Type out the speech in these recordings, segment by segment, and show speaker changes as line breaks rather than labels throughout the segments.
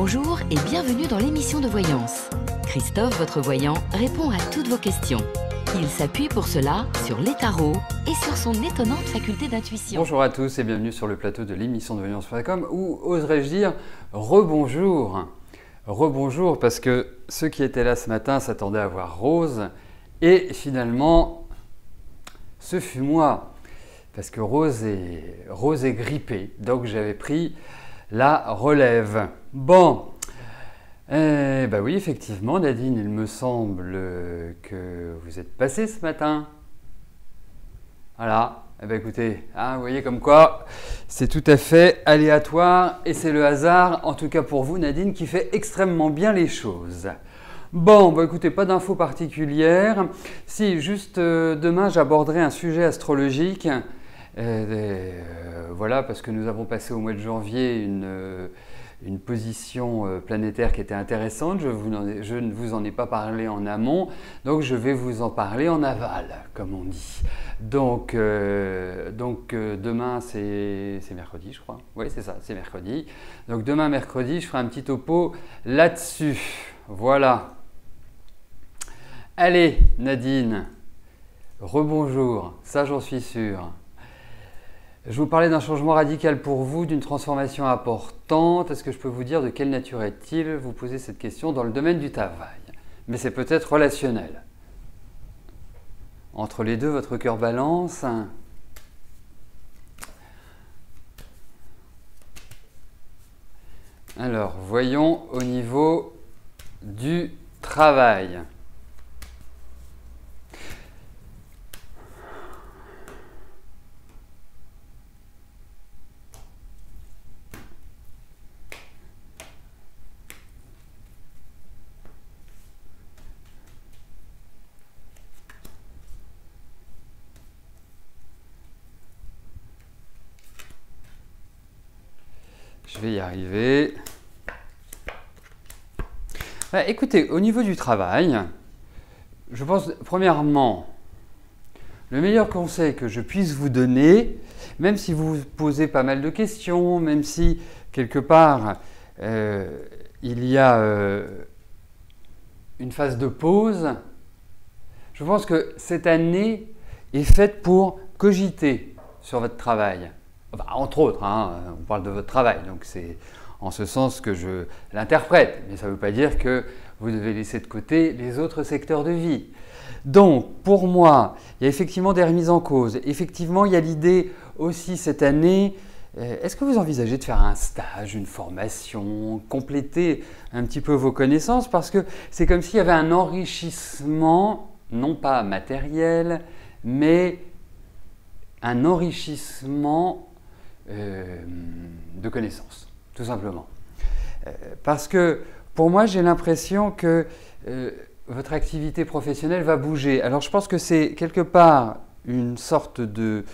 Bonjour et bienvenue dans l'émission de voyance. Christophe, votre voyant, répond à toutes vos questions. Il s'appuie pour cela sur les tarots et sur son étonnante faculté d'intuition.
Bonjour à tous et bienvenue sur le plateau de l'émission de voyance.com ou oserais-je dire rebonjour. Rebonjour parce que ceux qui étaient là ce matin s'attendaient à voir Rose et finalement ce fut moi parce que Rose est grippée, donc j'avais pris la relève. Bon, bah oui, effectivement, Nadine, il me semble que vous êtes passée ce matin. Voilà, eh ben écoutez, hein, vous voyez comme quoi c'est tout à fait aléatoire et c'est le hasard, en tout cas pour vous, Nadine, qui fait extrêmement bien les choses. Bon, bah écoutez, pas d'infos particulières. Si, juste demain, j'aborderai un sujet astrologique. Voilà, parce que nous avons passé au mois de janvier une position planétaire qui était intéressante. Je ne vous en ai pas parlé en amont, donc je vais vous en parler en aval, comme on dit. Donc demain, c'est mercredi, je crois. Oui, c'est ça, c'est mercredi. Donc demain, mercredi, je ferai un petit topo là-dessus. Voilà. Allez, Nadine, rebonjour, ça j'en suis sûr. Je vous parlais d'un changement radical pour vous, d'une transformation importante. Est-ce que je peux vous dire de quelle nature est-il? Vous posez cette question dans le domaine du travail. Mais c'est peut-être relationnel. Entre les deux, votre cœur balance. Alors, voyons au niveau du travail. Je vais y arriver. Écoutez, au niveau du travail, je pense, premièrement, le meilleur conseil que je puisse vous donner, même si vous vous posez pas mal de questions, même si quelque part il y a une phase de pause, je pense que cette année est faite pour cogiter sur votre travail. Enfin, entre autres, hein, on parle de votre travail, donc c'est en ce sens que je l'interprète, mais ça ne veut pas dire que vous devez laisser de côté les autres secteurs de vie. Donc, pour moi, il y a effectivement des remises en cause. Effectivement, il y a l'idée aussi cette année, est-ce que vous envisagez de faire un stage, une formation, compléter un petit peu vos connaissances? Parce que c'est comme s'il y avait un enrichissement, non pas matériel, mais un enrichissement de connaissances, tout simplement. Parce que pour moi, j'ai l'impression que votre activité professionnelle va bouger. Alors je pense que c'est quelque part une sorte de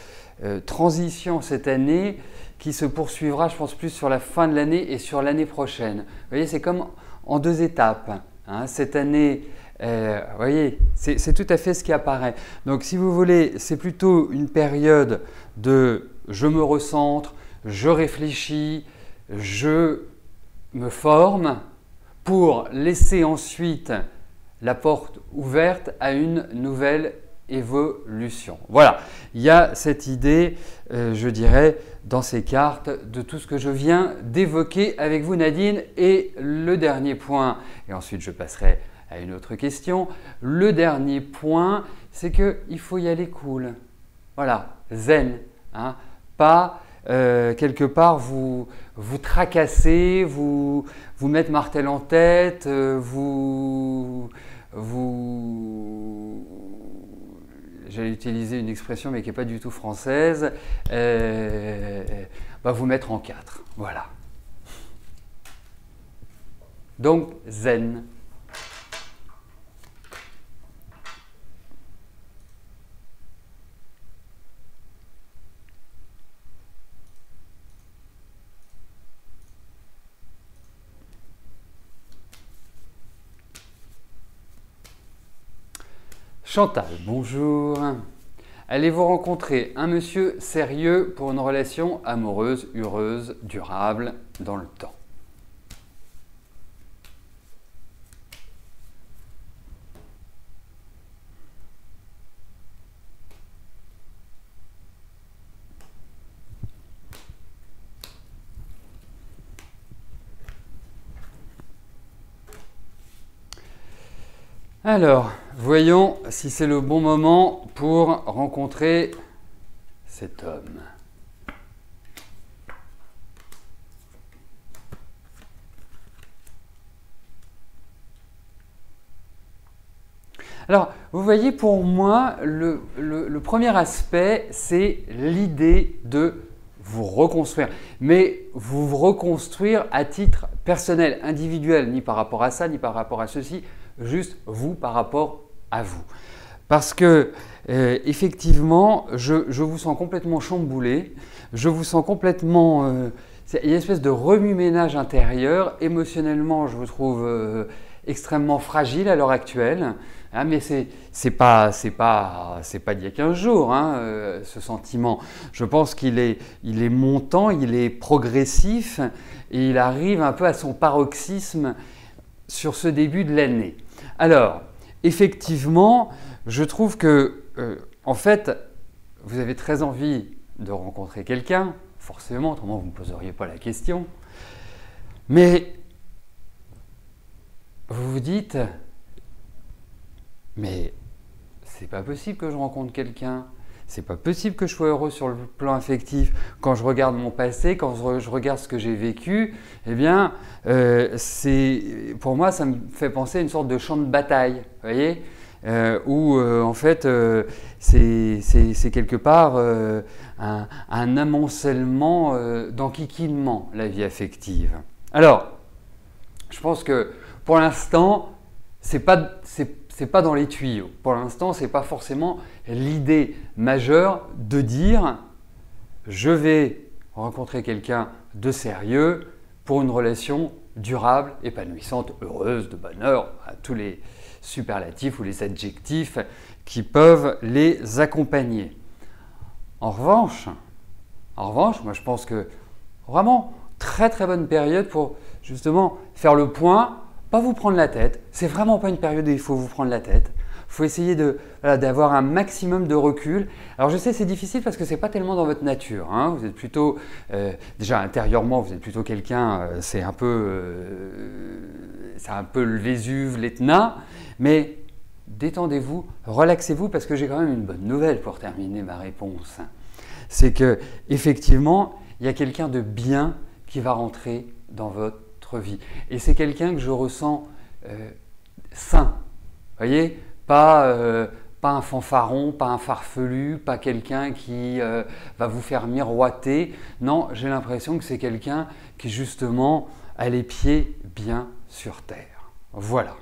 transition cette année qui se poursuivra, je pense, plus sur la fin de l'année et sur l'année prochaine. Vous voyez, c'est comme en deux étapes. Hein. Cette année, vous voyez, c'est tout à fait ce qui apparaît. Donc si vous voulez, c'est plutôt une période de je me recentre, je réfléchis, je me forme pour laisser ensuite la porte ouverte à une nouvelle évolution. Voilà, il y a cette idée, je dirais, dans ces cartes de tout ce que je viens d'évoquer avec vous, Nadine. Et le dernier point, et ensuite je passerai à une autre question, le dernier point, c'est qu'il faut y aller cool. Voilà, zen, hein, pas quelque part vous tracasser, vous mettre martel en tête, j'allais utiliser une expression mais qui n'est pas du tout française, vous mettre en quatre. Voilà. Donc, zen. Chantal, bonjour. Allez-vous rencontrer un monsieur sérieux pour une relation amoureuse, heureuse, durable dans le temps? Alors, voyons si c'est le bon moment pour rencontrer cet homme. Alors, vous voyez, pour moi, le premier aspect, c'est l'idée de vous reconstruire. Mais vous reconstruire à titre personnel, individuel, ni par rapport à ça, ni par rapport à ceci, juste vous par rapport à vous. Parce que, effectivement, je vous sens complètement chamboulé, je vous sens complètement… il y a une espèce de remue-ménage intérieur. Émotionnellement, je vous trouve extrêmement fragile à l'heure actuelle. Hein, mais c'est pas d'il y a 15 jours, hein, ce sentiment. Je pense qu'il est montant, il est progressif et il arrive un peu à son paroxysme sur ce début de l'année. Alors, effectivement, je trouve que, en fait, vous avez très envie de rencontrer quelqu'un, forcément, autrement vous ne me poseriez pas la question. Mais vous vous dites… Mais c'est pas possible que je rencontre quelqu'un, c'est pas possible que je sois heureux sur le plan affectif. Quand je regarde mon passé, quand je regarde ce que j'ai vécu, eh bien, pour moi, ça me fait penser à une sorte de champ de bataille, vous voyez, où en fait, c'est quelque part un amoncellement d'enquiquinement, la vie affective. Alors, je pense que pour l'instant, c'est pas dans les tuyaux. Pour l'instant, ce n'est pas forcément l'idée majeure de dire « je vais rencontrer quelqu'un de sérieux pour une relation durable, épanouissante, heureuse, de bonheur », tous les superlatifs ou les adjectifs qui peuvent les accompagner. En revanche, moi je pense que vraiment très très bonne période pour justement faire le point. Pas vous prendre la tête, c'est vraiment pas une période où il faut vous prendre la tête. Il faut essayer d'avoir un maximum de recul. Alors je sais c'est difficile parce que c'est pas tellement dans votre nature. Hein. Vous êtes plutôt, déjà intérieurement, vous êtes plutôt quelqu'un, c'est un peu le Vésuve, l'Etna, mais détendez-vous, relaxez-vous parce que j'ai quand même une bonne nouvelle pour terminer ma réponse. C'est que effectivement, il y a quelqu'un de bien qui va rentrer dans votre vie. Et c'est quelqu'un que je ressens sain, vous voyez, pas un fanfaron, pas un farfelu, pas quelqu'un qui va vous faire miroiter. Non, j'ai l'impression que c'est quelqu'un qui justement a les pieds bien sur terre. Voilà.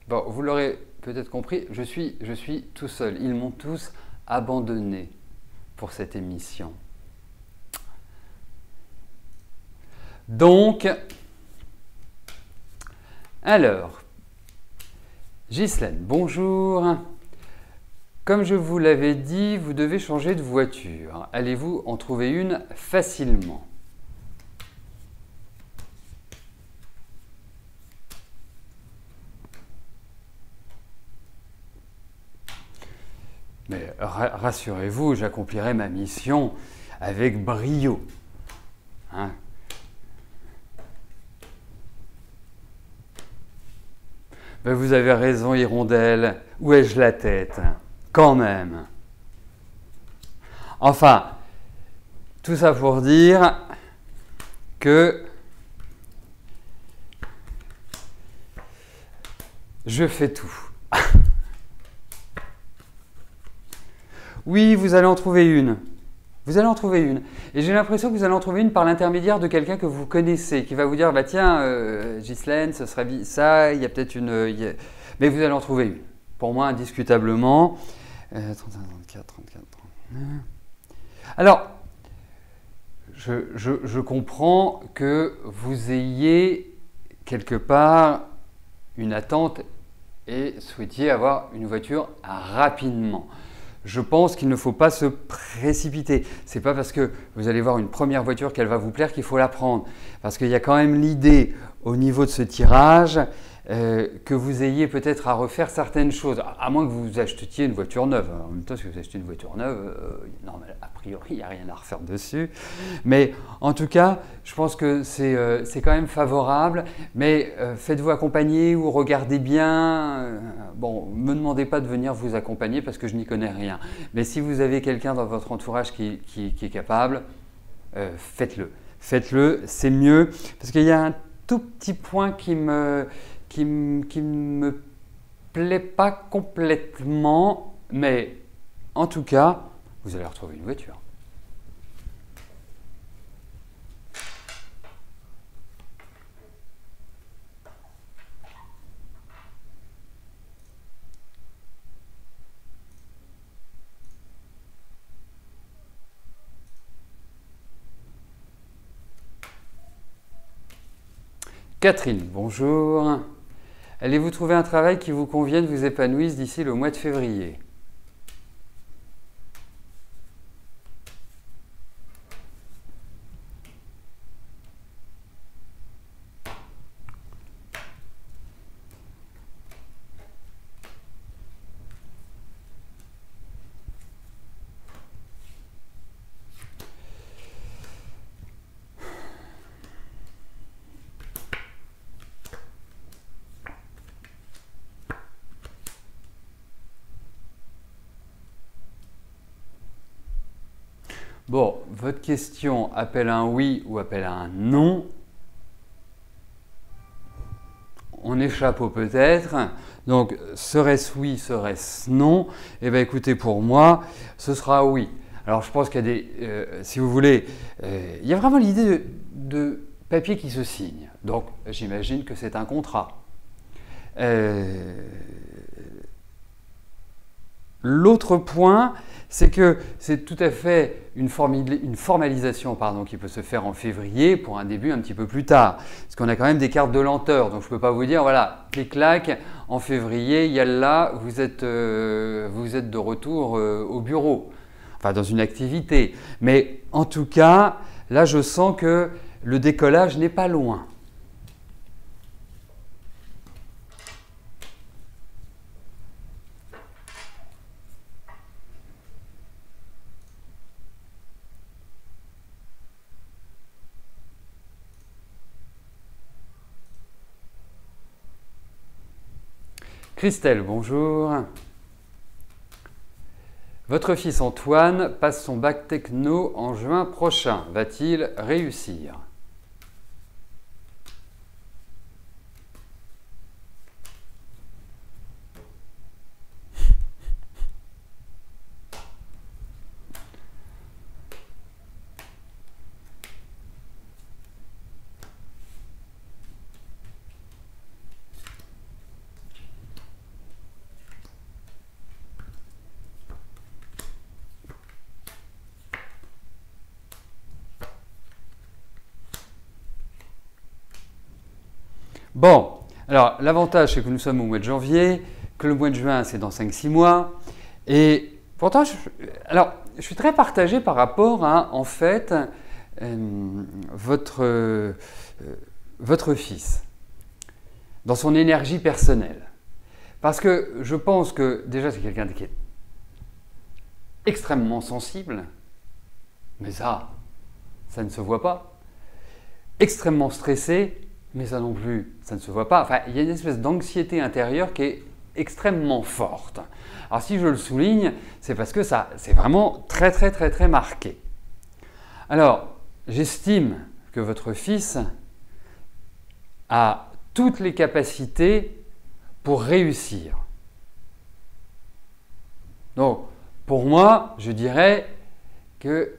Bon, vous l'aurez peut-être compris, je suis tout seul. Ils m'ont tous abandonné pour cette émission. Donc, alors, Ghislaine, bonjour. Comme je vous l'avais dit, vous devez changer de voiture. Allez-vous en trouver une facilement ? Mais rassurez-vous, j'accomplirai ma mission avec brio. Hein? Ben vous avez raison, Hirondelle. Où ai-je la tête? Quand même. Enfin, tout ça pour dire que je fais tout. Oui, vous allez en trouver une. Vous allez en trouver une. Et j'ai l'impression que vous allez en trouver une par l'intermédiaire de quelqu'un que vous connaissez, qui va vous dire, bah tiens, Ghislaine, ce serait ça, il y a peut-être une… Mais vous allez en trouver une. Pour moi, indiscutablement. 35, 34, 34, 39. Alors, je comprends que vous ayez quelque part une attente et souhaitiez avoir une voiture rapidement. je pense qu'il ne faut pas se précipiter. Ce n'est pas parce que vous allez voir une première voiture qu'elle va vous plaire qu'il faut la prendre. Parce qu'il y a quand même l'idée au niveau de ce tirage que vous ayez peut-être à refaire certaines choses, à moins que vous achetiez une voiture neuve. En même temps, si vous achetez une voiture neuve, non, a priori, il n'y a rien à refaire dessus. Mais en tout cas, je pense que c'est quand même favorable. Mais faites-vous accompagner ou regardez bien. Bon, ne me demandez pas de venir vous accompagner parce que je n'y connais rien. Mais si vous avez quelqu'un dans votre entourage qui est capable, faites-le. Faites-le, c'est mieux. Parce qu'il y a un tout petit point qui me plaît pas complètement, mais en tout cas, vous allez retrouver une voiture. Catherine, bonjour. Allez-vous trouver un travail qui vous convienne, vous épanouisse d'ici le mois de février? Bon, votre question appelle un oui ou appelle un non. On échappe au peut-être. Donc, serait-ce oui, serait-ce non? Eh bien, écoutez, pour moi, ce sera oui. Alors, je pense qu'il y a des… si vous voulez, il y a vraiment l'idée de papier qui se signe. Donc, j'imagine que c'est un contrat. L'autre point, c'est que c'est tout à fait une formalisation qui peut se faire en février pour un début un petit peu plus tard. Parce qu'on a quand même des cartes de lenteur. Donc je ne peux pas vous dire, voilà, clic-clac, en février, yallah, vous êtes de retour au bureau. Enfin, dans une activité. Mais en tout cas, là, je sens que le décollage n'est pas loin. Christelle, bonjour. Votre fils Antoine passe son bac techno en juin prochain. Va-t-il réussir? Bon, alors l'avantage c'est que nous sommes au mois de janvier, que le mois de juin c'est dans 5-6 mois, et pourtant je suis très partagé par rapport à en fait votre fils, dans son énergie personnelle. Parce que je pense que déjà c'est quelqu'un qui est extrêmement sensible, mais ça ne se voit pas, extrêmement stressé, mais ça non plus, ça ne se voit pas. Enfin, il y a une espèce d'anxiété intérieure qui est extrêmement forte. Alors si je le souligne, c'est parce que ça, c'est vraiment très très très très marqué. Alors, j'estime que votre fils a toutes les capacités pour réussir. Donc, pour moi, je dirais qu'il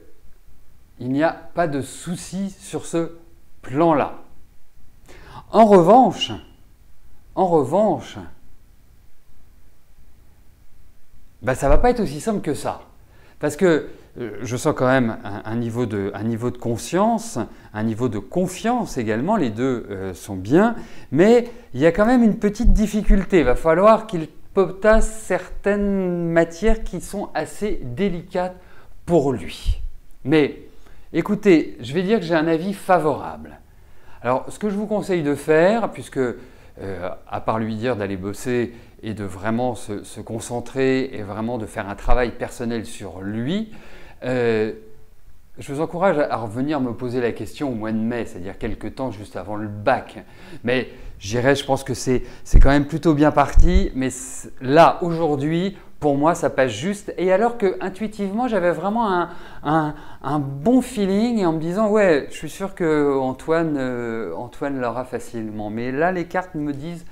n'y a pas de souci sur ce plan-là. En revanche, ben ça ne va pas être aussi simple que ça. Parce que je sens quand même un niveau de conscience, un niveau de confiance également, les deux sont bien, mais il y a quand même une petite difficulté. Il va falloir qu'il potasse certaines matières qui sont assez délicates pour lui. Mais écoutez, je vais dire que j'ai un avis favorable. Alors, ce que je vous conseille de faire, puisque à part lui dire d'aller bosser et de vraiment se concentrer et vraiment de faire un travail personnel sur lui, je vous encourage à revenir me poser la question au mois de mai, c'est-à-dire quelques temps juste avant le bac. Mais je pense que c'est quand même plutôt bien parti. Mais là, aujourd'hui, pour moi, ça passe juste. Et alors que intuitivement, j'avais vraiment un bon feeling en me disant « Ouais, je suis sûr que Antoine l'aura facilement. » Mais là, les cartes me disent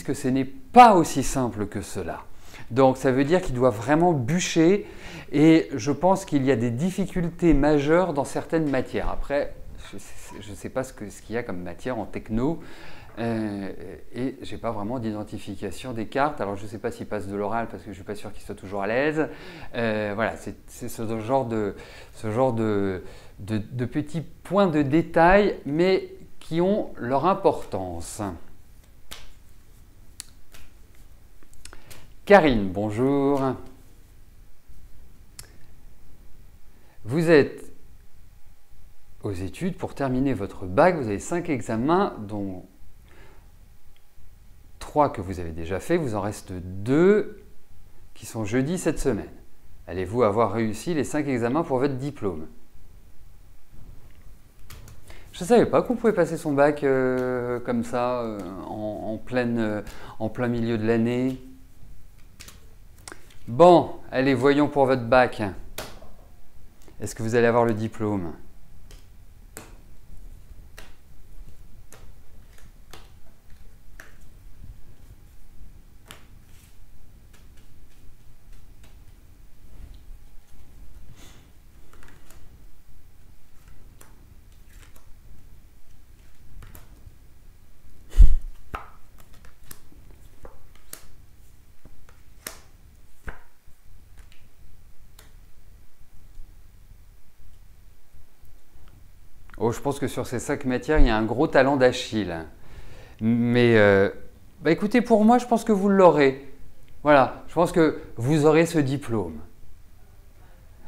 que ce n'est pas aussi simple que cela. Donc, ça veut dire qu'il doit vraiment bûcher et je pense qu'il y a des difficultés majeures dans certaines matières. Après, je ne sais pas ce qu'il y a comme matière en techno et je n'ai pas vraiment d'identification des cartes. Alors, je ne sais pas s'il passe de l'oral parce que je ne suis pas sûr qu'il soit toujours à l'aise. Voilà, c'est ce genre de petits points de détail, mais qui ont leur importance. Karine, bonjour. Vous êtes aux études pour terminer votre bac. Vous avez 5 examens, dont 3 que vous avez déjà fait. Vous en reste 2 qui sont jeudi cette semaine. Allez-vous avoir réussi les 5 examens pour votre diplôme? Je ne savais pas qu'on pouvait passer son bac comme ça, en plein milieu de l'année. Bon, allez, voyons pour votre bac. Est-ce que vous allez avoir le diplôme? Oh, je pense que sur ces 5 matières, il y a un gros talent d'Achille. Mais écoutez, pour moi, je pense que vous l'aurez. Voilà, je pense que vous aurez ce diplôme.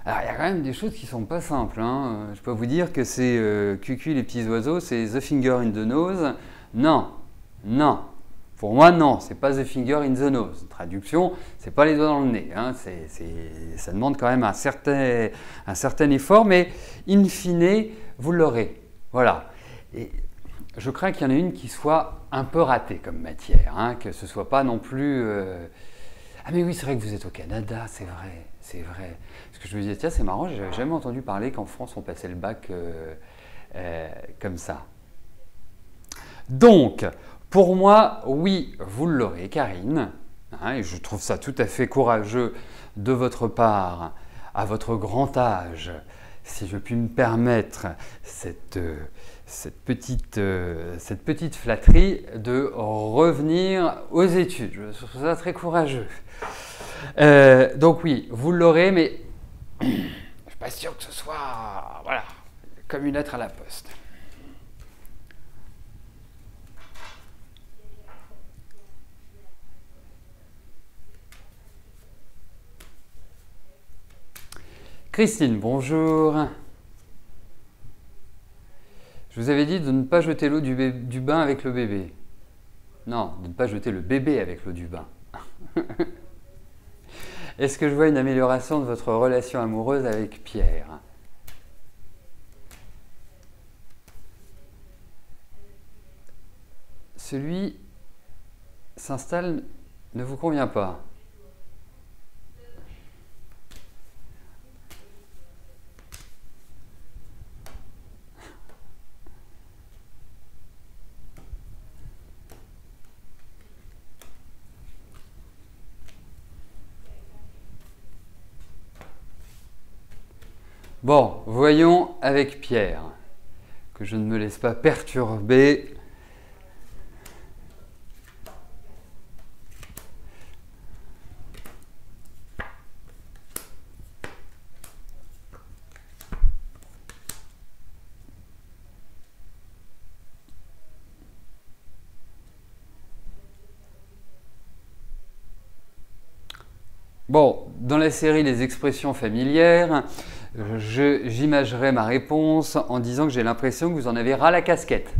Alors, il y a quand même des choses qui ne sont pas simples. Hein. Je peux vous dire que c'est Cucu les petits oiseaux, c'est The Finger in the Nose. Non, non. Pour moi, non, c'est pas The Finger in the Nose. Traduction, c'est pas les doigts dans le nez. Hein. Ça demande quand même un certain effort, mais in fine, vous l'aurez. Voilà. Et je crains qu'il y en ait une qui soit un peu ratée comme matière, hein, que ce ne soit pas non plus… Ah mais oui, c'est vrai que vous êtes au Canada, c'est vrai, c'est vrai. Parce que je me disais, tiens, c'est marrant, je n'avais jamais entendu parler qu'en France, on passait le bac comme ça. Donc, pour moi, oui, vous l'aurez, Karine. Hein, et je trouve ça tout à fait courageux de votre part, à votre grand âge, si je puis me permettre cette petite flatterie, de revenir aux études. Je trouve ça très courageux. Donc oui, vous l'aurez, mais je ne suis pas sûr que ce soit voilà, comme une lettre à la poste. Christine, bonjour. Je vous avais dit de ne pas jeter l'eau du bain avec le bébé. Non, de ne pas jeter le bébé avec l'eau du bain. Est-ce que je vois une amélioration de votre relation amoureuse avec Pierre? Celui s'installe ne vous convient pas. Bon, voyons avec Pierre, que je ne me laisse pas perturber. Bon, dans la série Les expressions familières, j'imagerai ma réponse en disant que j'ai l'impression que vous en avez ras la casquette.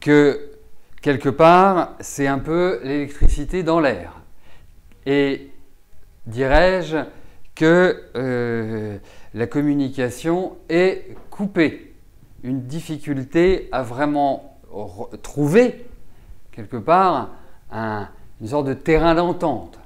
Que quelque part, c'est un peu l'électricité dans l'air. Et dirais-je que la communication est coupée. Une difficulté à vraiment trouver quelque part une sorte de terrain d'entente.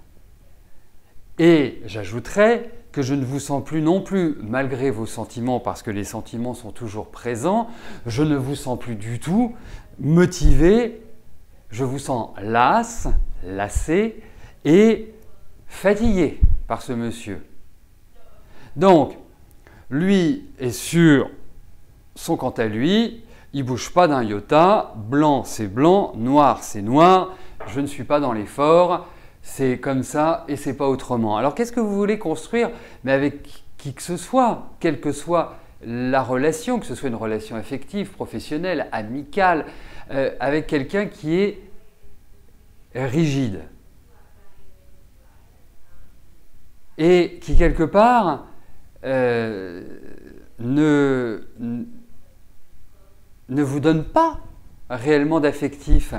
Et j'ajouterais que je ne vous sens plus non plus, malgré vos sentiments, parce que les sentiments sont toujours présents, je ne vous sens plus du tout motivé, je vous sens lassé et fatigué par ce monsieur. Donc, lui est sur son quant à lui, il ne bouge pas d'un iota, blanc c'est blanc, noir c'est noir, je ne suis pas dans l'effort, c'est comme ça et c'est pas autrement. Alors qu'est-ce que vous voulez construire? Mais avec qui que ce soit, quelle que soit la relation, que ce soit une relation affective, professionnelle, amicale, avec quelqu'un qui est rigide et qui quelque part ne vous donne pas réellement d'affectif.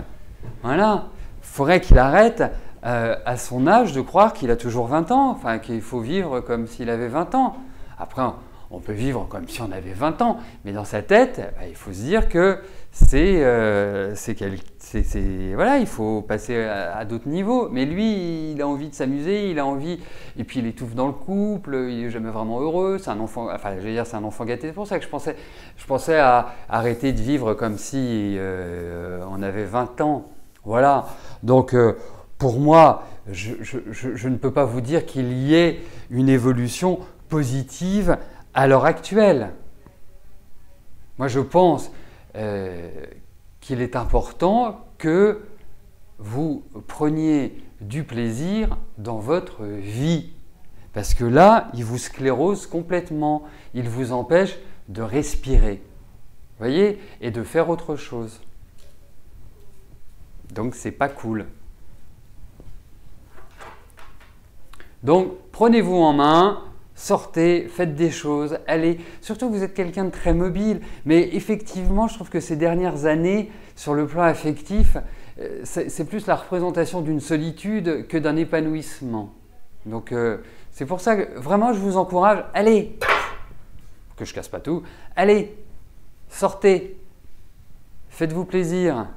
Voilà, il faudrait qu'il arrête à son âge de croire qu'il a toujours 20 ans, enfin qu'il faut vivre comme s'il avait 20 ans. Après, on peut vivre comme si on avait 20 ans, mais dans sa tête, il faut se dire que voilà, il faut passer à d'autres niveaux. Mais lui, il a envie de s'amuser, il a envie, et puis il étouffe dans le couple, il n'est jamais vraiment heureux, c'est un enfant, enfin je veux dire c'est un enfant gâté. C'est pour ça que je pensais à arrêter de vivre comme si on avait 20 ans. Voilà, donc pour moi, je ne peux pas vous dire qu'il y ait une évolution positive à l'heure actuelle. Moi je pense qu'il est important que vous preniez du plaisir dans votre vie. Parce que là, il vous sclérose complètement. Il vous empêche de respirer. Vous voyez? Et de faire autre chose. Donc, c'est pas cool. Donc, prenez-vous en main. Sortez, faites des choses, allez. Surtout que vous êtes quelqu'un de très mobile. Mais effectivement, je trouve que ces dernières années, sur le plan affectif, c'est plus la représentation d'une solitude que d'un épanouissement. Donc, c'est pour ça que vraiment, je vous encourage, allez, que je casse pas tout, allez, sortez, faites-vous plaisir.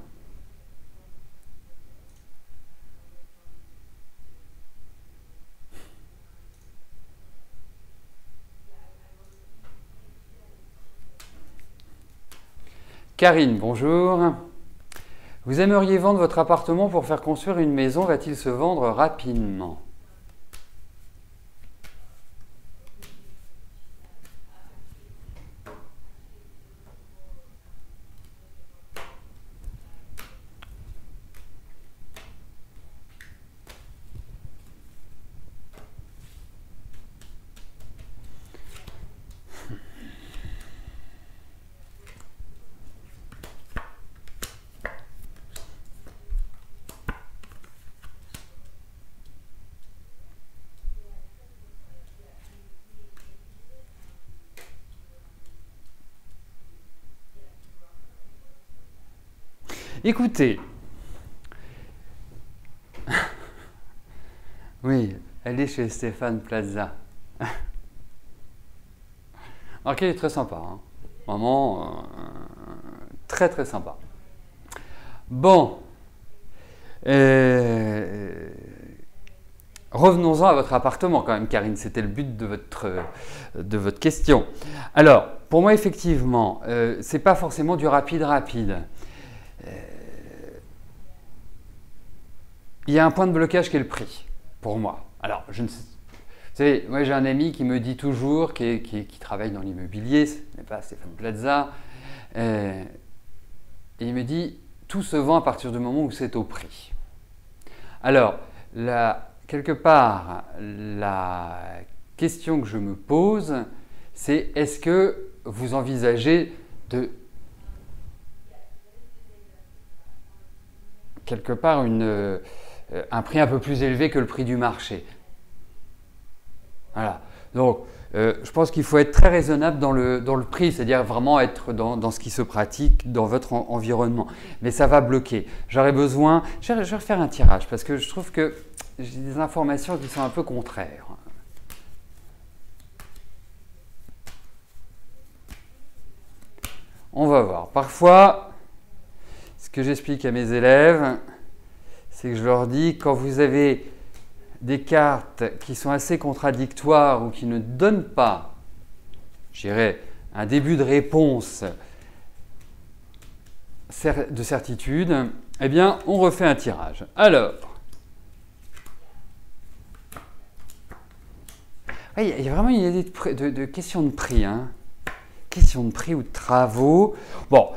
Karine, bonjour. Vous aimeriez vendre votre appartement pour faire construire une maison, va-t-il se vendre rapidement? Écoutez, oui, elle est chez Stéphane Plaza. Alors qu'elle est très sympa, hein. Vraiment très très sympa. Bon, revenons-en à votre appartement quand même, Karine, c'était le but de votre question. Alors, pour moi, effectivement, c'est pas forcément du rapide. Il y a un point de blocage qui est le prix, pour moi. Alors, je ne sais, vous savez, moi j'ai un ami qui me dit toujours, qui travaille dans l'immobilier, ce n'est pas Stéphane Plaza, et il me dit, tout se vend à partir du moment où c'est au prix. Alors, quelque part, la question que je me pose, c'est est-ce que vous envisagez de quelque part un prix un peu plus élevé que le prix du marché. Voilà. Donc, je pense qu'il faut être très raisonnable dans le prix, c'est-à-dire vraiment être dans ce qui se pratique dans votre environnement. Mais ça va bloquer. J'aurais besoin… Je vais refaire un tirage parce que je trouve que j'ai des informations qui sont un peu contraires. On va voir. Parfois, ce que j'explique à mes élèves, c'est que je leur dis, quand vous avez des cartes qui sont assez contradictoires ou qui ne donnent pas, je dirais, un début de réponse de certitude, eh bien, on refait un tirage. Alors, il y a vraiment une idée de question de prix, hein. Question de prix ou de travaux. Bon,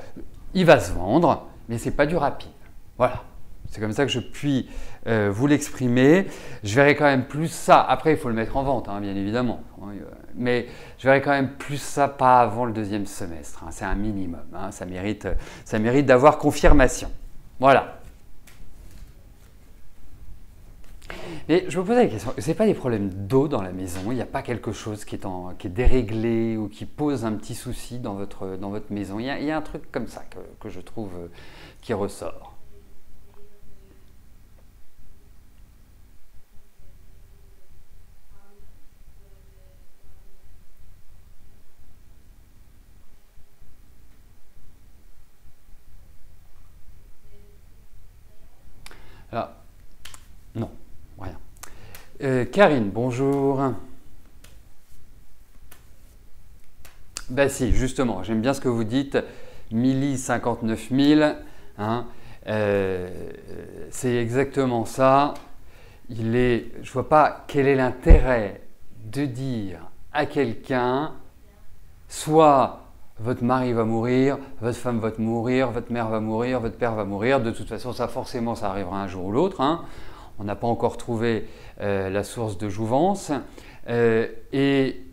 il va se vendre, mais ce n'est pas du rapide. Voilà. C'est comme ça que je puis vous l'exprimer. Je verrai quand même plus ça. Après, il faut le mettre en vente, hein, bien évidemment. Mais je verrai quand même plus ça pas avant le deuxième semestre. Hein. C'est un minimum. Hein. Ça mérite d'avoir confirmation. Voilà. Mais je me posais la question, ce n'est pas des problèmes d'eau dans la maison? Il n'y a pas quelque chose qui est déréglé ou qui pose un petit souci dans votre maison? Il y a un truc comme ça que je trouve qui ressort. Alors, non, rien. Karine, bonjour. Ben si, justement, j'aime bien ce que vous dites. Milli 59 000, hein, c'est exactement ça. Je ne vois pas quel est l'intérêt de dire à quelqu'un, soit votre mari va mourir, votre femme va mourir, votre mère va mourir, votre père va mourir. De toute façon, ça forcément, ça arrivera un jour ou l'autre. Hein. On n'a pas encore trouvé la source de jouvence. Et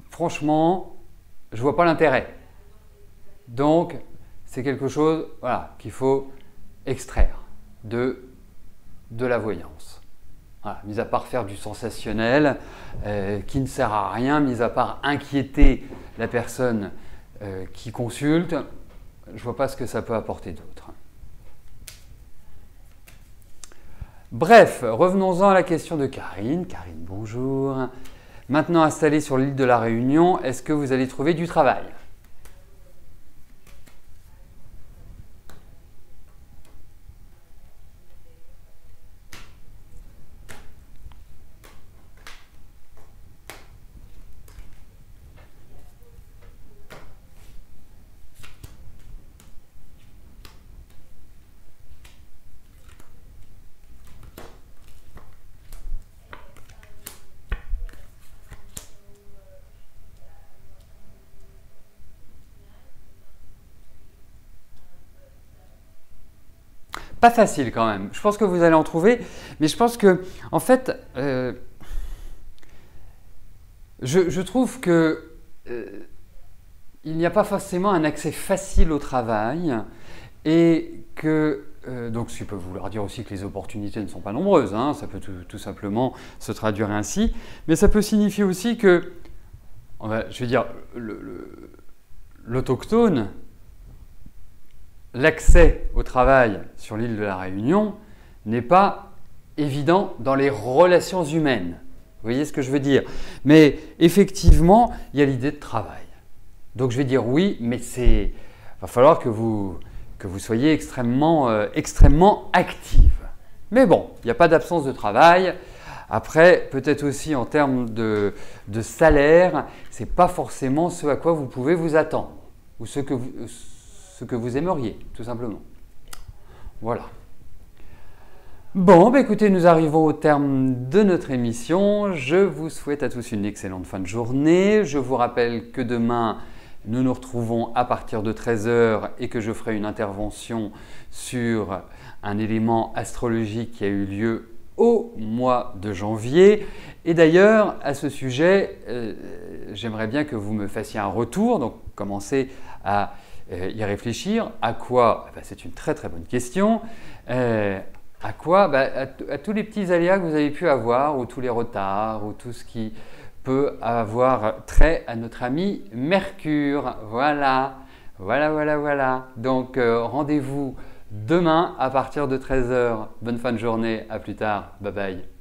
franchement, je ne vois pas l'intérêt. Donc, c'est quelque chose qu'il faut extraire de la voyance. Voilà, mis à part faire du sensationnel, qui ne sert à rien, mis à part inquiéter la personne qui consulte, je ne vois pas ce que ça peut apporter d'autre. Bref, revenons-en à la question de Karine. Karine, bonjour. Maintenant installée sur l'île de la Réunion, est-ce que vous allez trouver du travail ? Pas facile quand même. Je pense que vous allez en trouver, mais je pense que, en fait, je trouve que il n'y a pas forcément un accès facile au travail et que, donc ce qui peut vouloir dire aussi que les opportunités ne sont pas nombreuses, hein, ça peut tout simplement se traduire ainsi, mais ça peut signifier aussi que, je veux dire, l'autochtone, l'accès au travail sur l'île de la Réunion n'est pas évident dans les relations humaines. Vous voyez ce que je veux dire? Mais effectivement, il y a l'idée de travail. Donc je vais dire oui, mais il va falloir que vous soyez extrêmement active. Mais bon, il n'y a pas d'absence de travail. Après, peut-être aussi en termes de salaire, ce n'est pas forcément ce à quoi vous pouvez vous attendre ou ce que vous aimeriez, tout simplement. Voilà. Bon, écoutez, nous arrivons au terme de notre émission. Je vous souhaite à tous une excellente fin de journée. Je vous rappelle que demain, nous nous retrouvons à partir de 13 h et que je ferai une intervention sur un élément astrologique qui a eu lieu au mois de janvier. Et d'ailleurs, à ce sujet, j'aimerais bien que vous me fassiez un retour. Donc, commencez à y réfléchir. À quoi? C'est une très très bonne question. À quoi? À tous les petits aléas que vous avez pu avoir, ou tous les retards, ou tout ce qui peut avoir trait à notre ami Mercure. Voilà, voilà, voilà, voilà. Donc rendez-vous demain à partir de 13 h. Bonne fin de journée, à plus tard, bye bye.